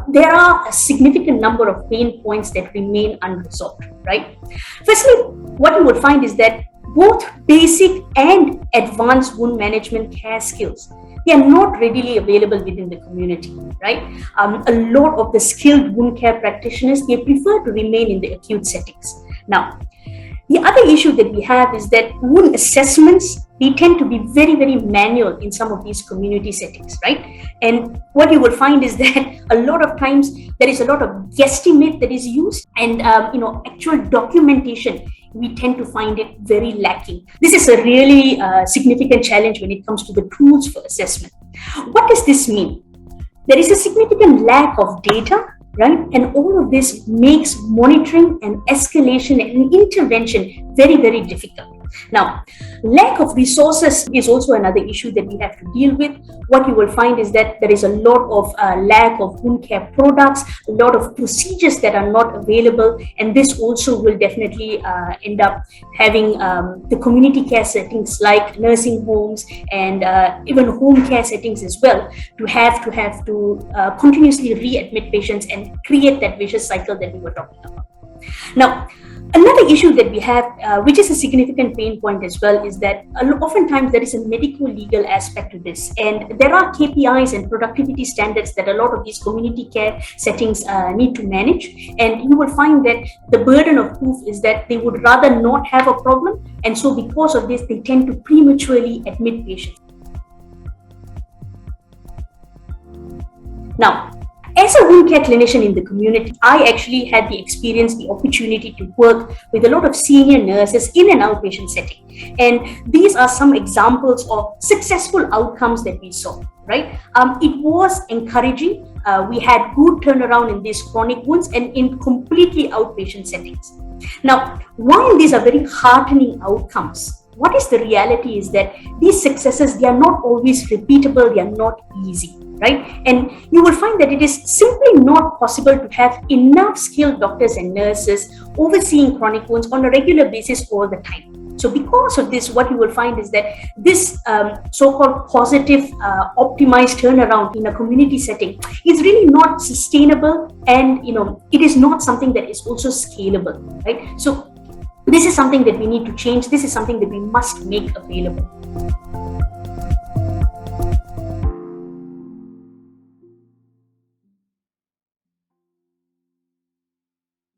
there are a significant number of pain points that remain unresolved, right? Firstly, what you will find is that both basic and advanced wound management care skills, they are not readily available within the community, right? A lot of the skilled wound care practitioners, they prefer to remain in the acute settings. Now, the other issue that we have is that wound assessments, they tend to be very, very manual in some of these community settings, right? And what you will find is that a lot of times there is a lot of guesstimate that is used, and actual documentation, we tend to find it very lacking. This is a really significant challenge when it comes to the tools for assessment. What does this mean? There is a significant lack of data, right? And all of this makes monitoring and escalation and intervention very, very difficult. Now, lack of resources is also another issue that we have to deal with. What you will find is that there is a lot of lack of wound care products, a lot of procedures that are not available, and this also will definitely end up having the community care settings like nursing homes and even home care settings as well to have to continuously readmit patients and create that vicious cycle that we were talking about. Now, another issue that we have, which is a significant pain point as well, is that oftentimes there is a medico-legal aspect to this, and there are KPIs and productivity standards that a lot of these community care settings need to manage, and you will find that the burden of proof is that they would rather not have a problem, and so because of this, they tend to prematurely admit patients. Now, as a wound care clinician in the community, I actually had the opportunity to work with a lot of senior nurses in an outpatient setting. And these are some examples of successful outcomes that we saw, right? It was encouraging. We had good turnaround in these chronic wounds and in completely outpatient settings. Now, while these are very heartening outcomes, what is the reality is that these successes, they are not always repeatable, they are not easy, right? And you will find that it is simply not possible to have enough skilled doctors and nurses overseeing chronic wounds on a regular basis all the time. So because of this, what you will find is that this so-called positive optimized turnaround in a community setting is really not sustainable, and it is not something that is also scalable, right? So this is something that we need to change. This is something that we must make available.